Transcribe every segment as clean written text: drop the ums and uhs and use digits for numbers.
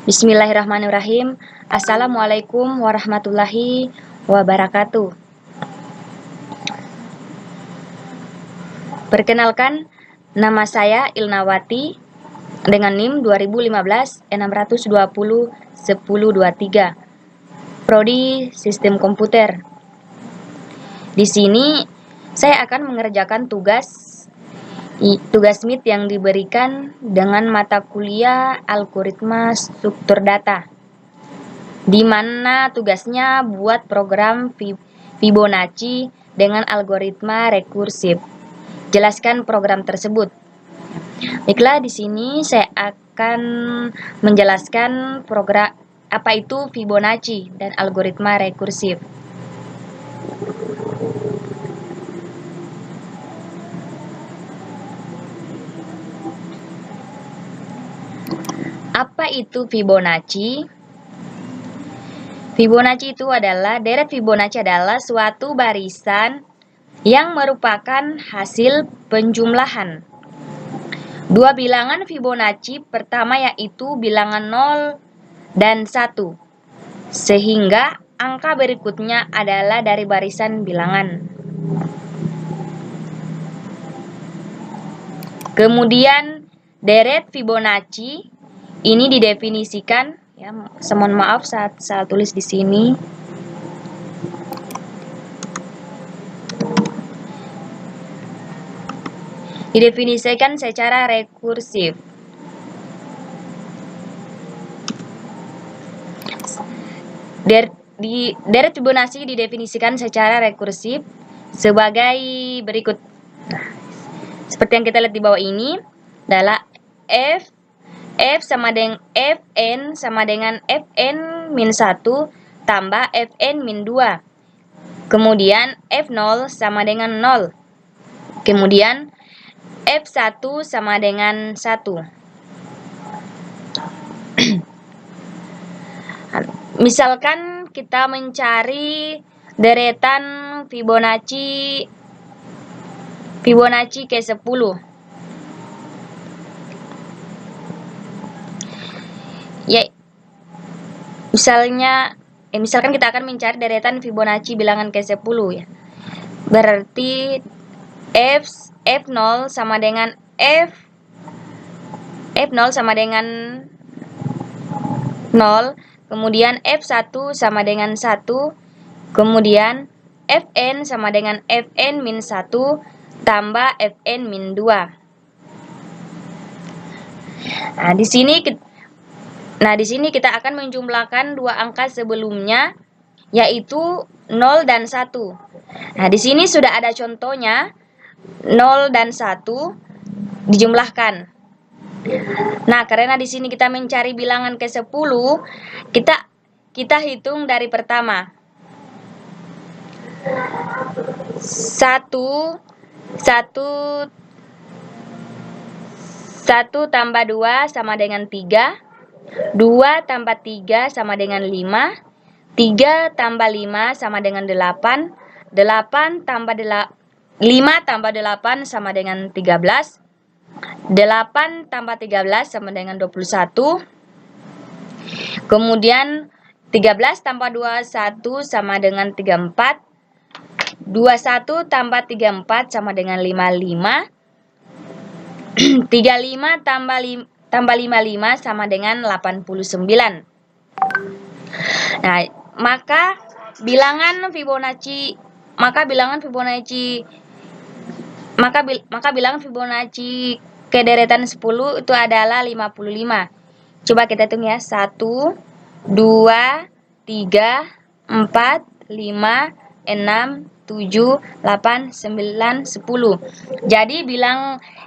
Bismillahirrahmanirrahim. Assalamualaikum warahmatullahi wabarakatuh. Perkenalkan, nama saya Ilnawati dengan NIM 2015 620 1023. Prodi Sistem Komputer. Di sini saya akan mengerjakan tugas MIT yang diberikan dengan mata kuliah algoritma struktur data, di mana tugasnya buat program Fibonacci dengan algoritma rekursif. Jelaskan program tersebut. Baiklah, di sini saya akan menjelaskan program apa itu Fibonacci dan algoritma rekursif. Apa itu Fibonacci? Fibonacci itu adalah deret Fibonacci adalah suatu barisan yang merupakan hasil penjumlahan dua bilangan Fibonacci pertama, yaitu bilangan 0 dan 1, sehingga angka berikutnya adalah dari barisan bilangan. Kemudian deret Fibonacci ini didefinisikan, ya, mohon maaf saat saya tulis di sini. Didefinisikan secara rekursif. Deret Fibonacci didefinisikan secara rekursif sebagai berikut. Seperti yang kita lihat di bawah ini adalah Fn sama dengan Fn min 1 tambah Fn min 2. Kemudian F0 sama dengan 0. Kemudian F1 sama dengan 1. Misalkan kita mencari deretan Fibonacci ke-10. Ya, misalkan kita akan mencari deretan Fibonacci bilangan ke-10, ya. Berarti F0 sama dengan F0 sama dengan 0, kemudian F1 sama dengan 1, kemudian Fn sama dengan Fn min 1 tambah Fn min 2. Nah, di sini kita akan menjumlahkan dua angka sebelumnya, yaitu 0 dan 1. Nah, di sini sudah ada contohnya, 0 dan 1 dijumlahkan. Nah, karena di sini kita mencari bilangan ke-10, kita hitung dari pertama. 1 tambah 2 sama dengan 3. 2 tambah 3 sama dengan 5. 3 tambah 5 sama dengan 8. 5 tambah 8 sama dengan 13. 8 tambah 13 sama dengan 21. Kemudian 13 tambah 21 sama dengan 34. 21 tambah 34 sama dengan 55. 35 tambah 55 sama dengan 89. Nah, maka bilangan Fibonacci ke deretan 10 itu adalah 55. Coba kita hitung, ya. 1 2 3 4 5 6 7 8 9 10.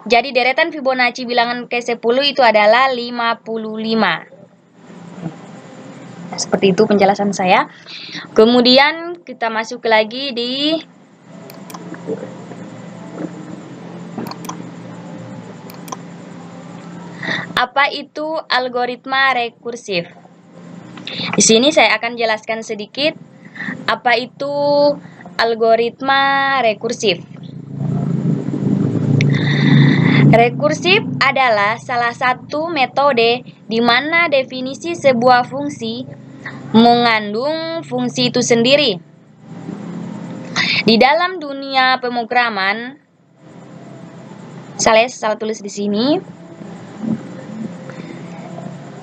Jadi deretan Fibonacci bilangan ke-10 itu adalah 55. Nah, seperti itu penjelasan saya. Kemudian kita masuk lagi di apa itu algoritma rekursif. Di sini saya akan jelaskan sedikit apa itu algoritma rekursif. Rekursif adalah salah satu metode di mana definisi sebuah fungsi mengandung fungsi itu sendiri. Di dalam dunia pemrograman, salah tulis di sini.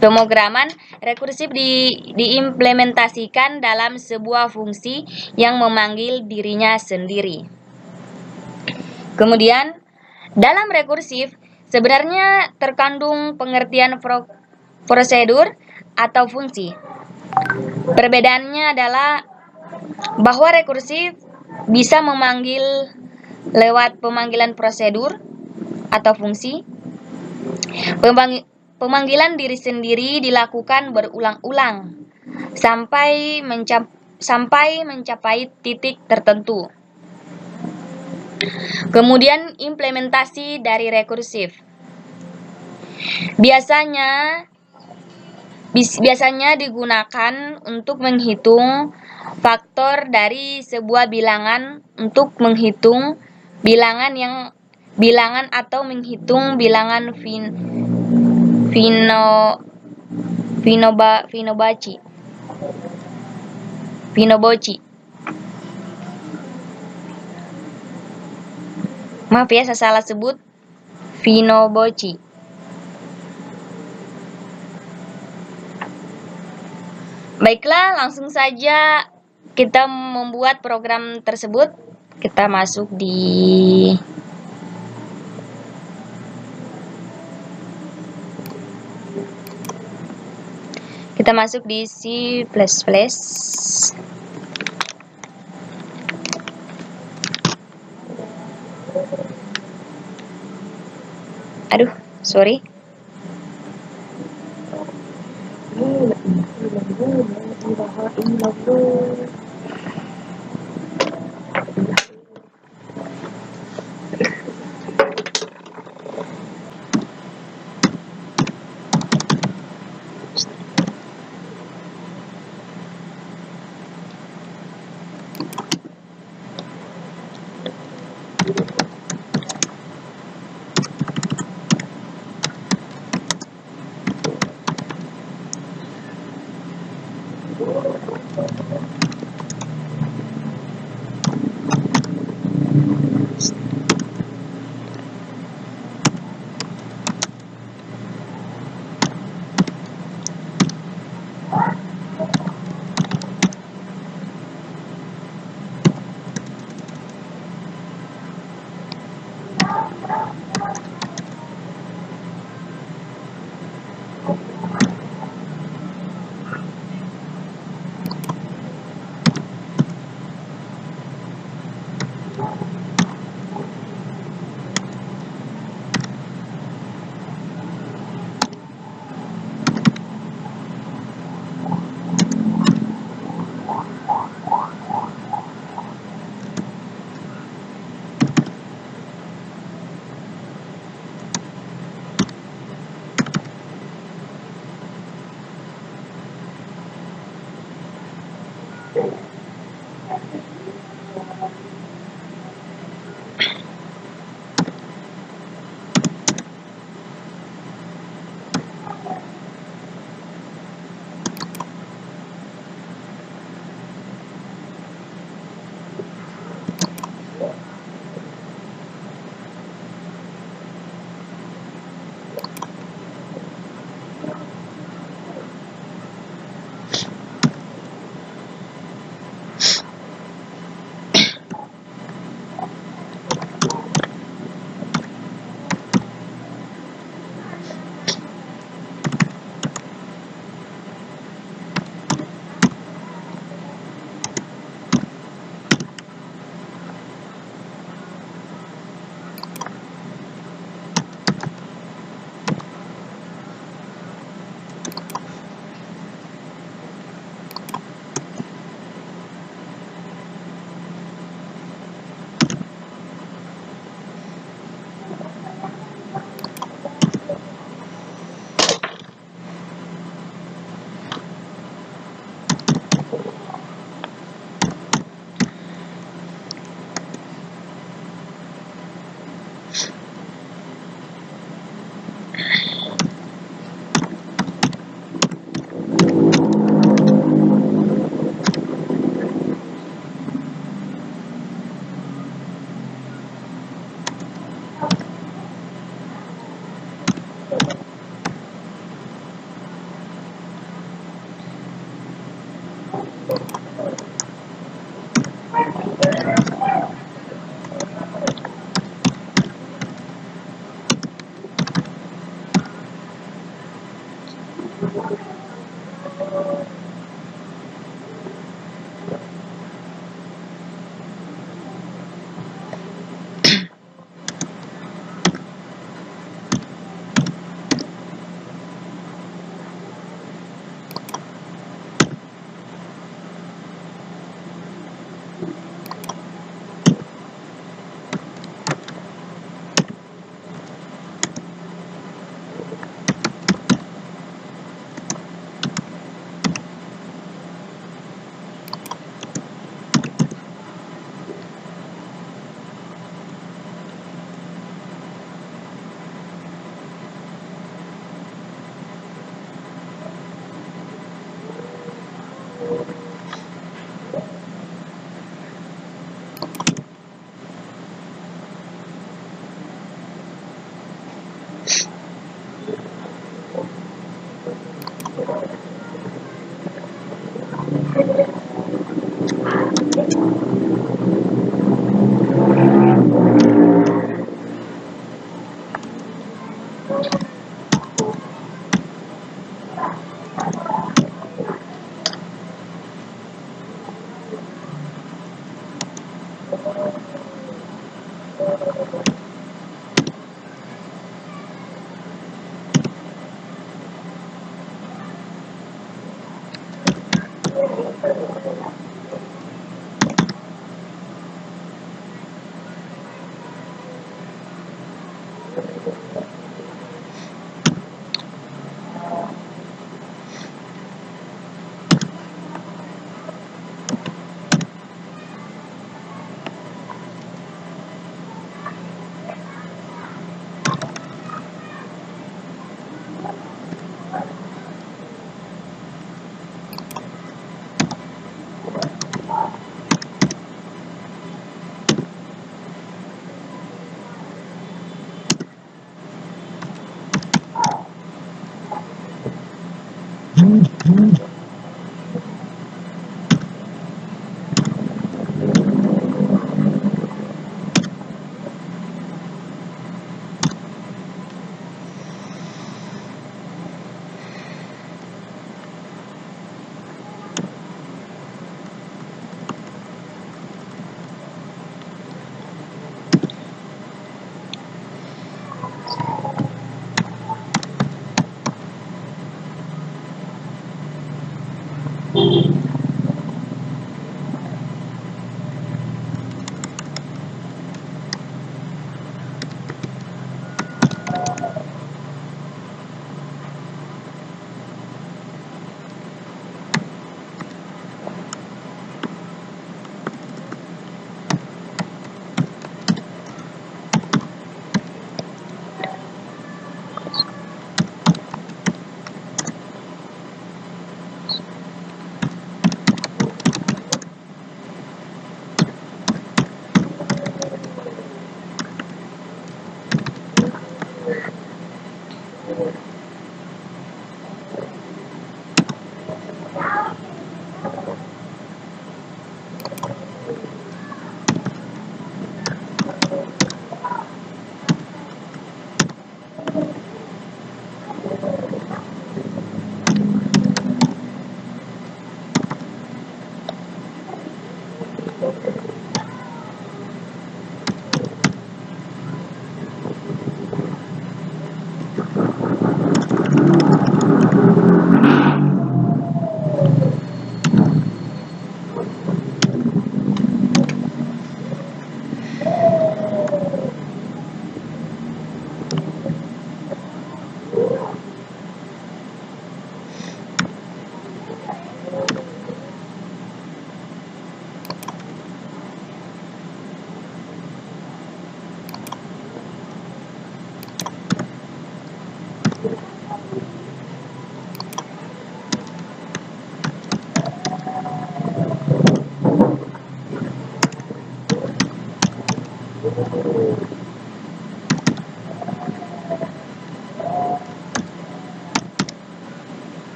Pemrograman rekursif diimplementasikan dalam sebuah fungsi yang memanggil dirinya sendiri. Kemudian, dalam rekursif sebenarnya terkandung pengertian prosedur atau fungsi. Perbedaannya adalah bahwa rekursif bisa memanggil lewat pemanggilan prosedur atau fungsi. Pemanggilan diri sendiri dilakukan berulang-ulang sampai mencapai titik tertentu. Kemudian implementasi dari rekursif. Biasanya digunakan untuk menghitung faktor dari sebuah bilangan untuk menghitung bilangan atau menghitung bilangan Fibonacci. Maaf ya, saya salah sebut. Fibonacci. Baiklah, langsung saja kita membuat program tersebut. Kita masuk di C++. Aduh, sorry.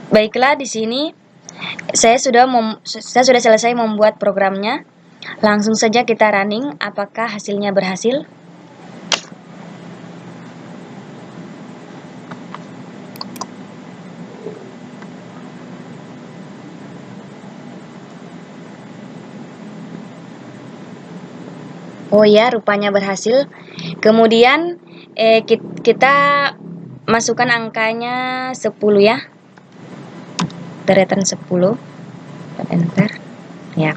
Baiklah, di sini saya sudah selesai membuat programnya. Langsung saja kita running, apakah hasilnya berhasil? Oh ya, rupanya berhasil. Kemudian kita masukkan angkanya 10 ya. Return 10. Enter. Ya.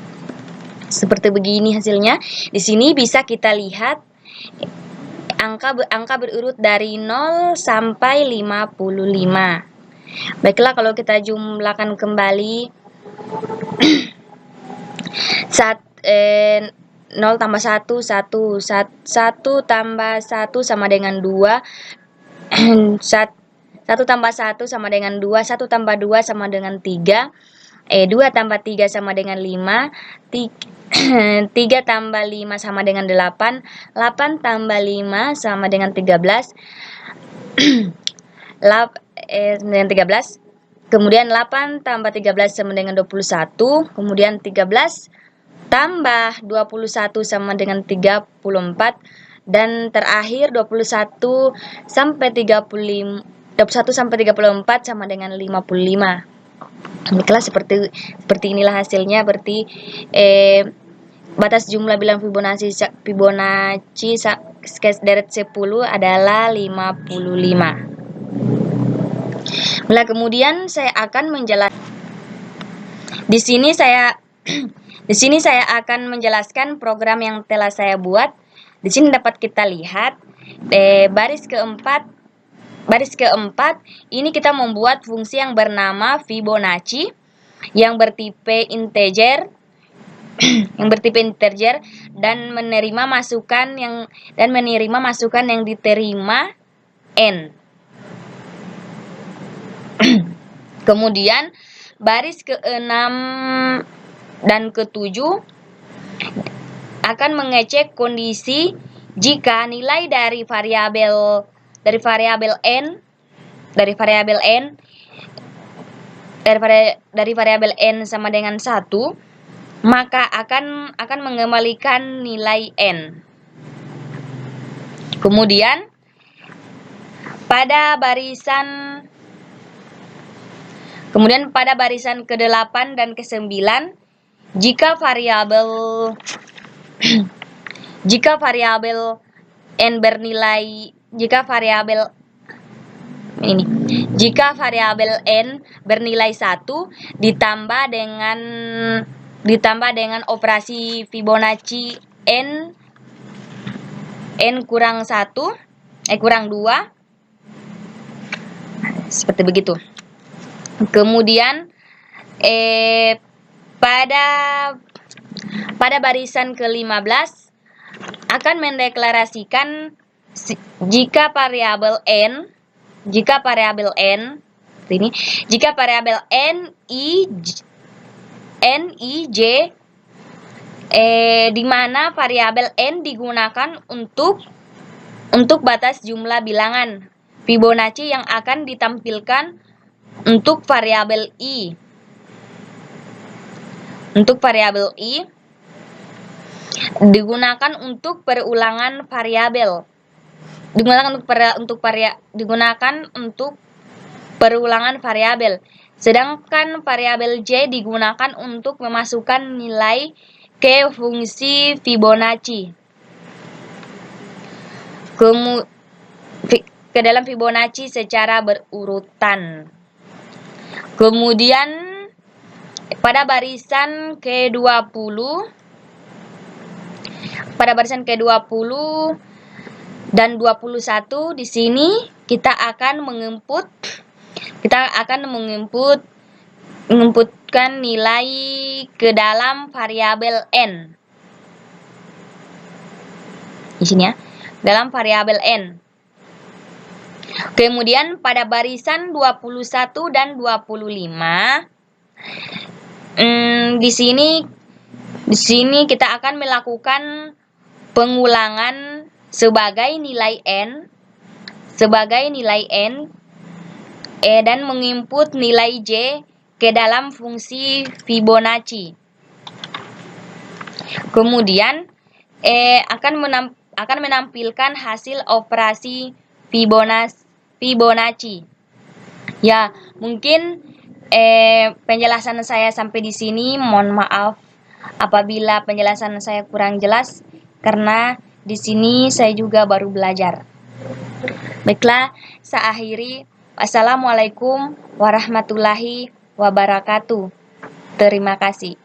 Seperti begini hasilnya. Di sini bisa kita lihat angka berurut dari 0 sampai 55. Baiklah, kalau kita jumlahkan kembali 0 tambah 1, 1 tambah 1 sama dengan 2, 1 tambah 1 sama dengan 2, 1 tambah 2 sama dengan 3, 2 tambah 3 sama dengan 5, 3 tambah 5 sama dengan 8, 8 tambah 5 sama dengan 13, 13, kemudian 8 tambah 13 sama dengan 21, kemudian 13 tambah 21 sama dengan 34, dan terakhir 21 sampai 34 sama dengan 55. Baiklah, seperti inilah hasilnya. Berarti batas jumlah bilang Fibonacci deret 10 adalah 55. Nah, kemudian saya akan menjelaskan di sini saya akan menjelaskan program yang telah saya buat. Di sini dapat kita lihat baris keempat ini kita membuat fungsi yang bernama Fibonacci yang bertipe integer dan menerima masukan yang diterima n. Kemudian baris ke-6 dan ke-7 akan mengecek kondisi jika nilai dari variabel n sama dengan 1, maka akan mengembalikan nilai n. Kemudian pada barisan ke-8 dan ke-9, jika variabel n bernilai n 1 ditambah dengan operasi Fibonacci n kurang 2, seperti begitu. Kemudian pada barisan ke-15 akan mendeklarasikan jika variabel n i j di mana variabel n digunakan untuk batas jumlah bilangan Fibonacci yang akan ditampilkan untuk variabel i. Untuk variabel i digunakan untuk perulangan variabel. Sedangkan variabel j digunakan untuk memasukkan nilai ke fungsi Fibonacci ke dalam Fibonacci secara berurutan. Kemudian pada barisan ke-20 dan 21 di sini kita akan menginputkan nilai ke dalam variabel n. Di sini ya, dalam variabel n. Kemudian pada barisan 21 dan 25, di sini kita akan melakukan pengulangan sebagai nilai n dan menginput nilai j ke dalam fungsi Fibonacci. Kemudian akan menampilkan hasil operasi Fibonacci. Ya, mungkin penjelasan saya sampai di sini. Mohon maaf apabila penjelasan saya kurang jelas, karena di sini saya juga baru belajar. Baiklah, saya akhiri. Wassalamualaikum warahmatullahi wabarakatuh. Terima kasih.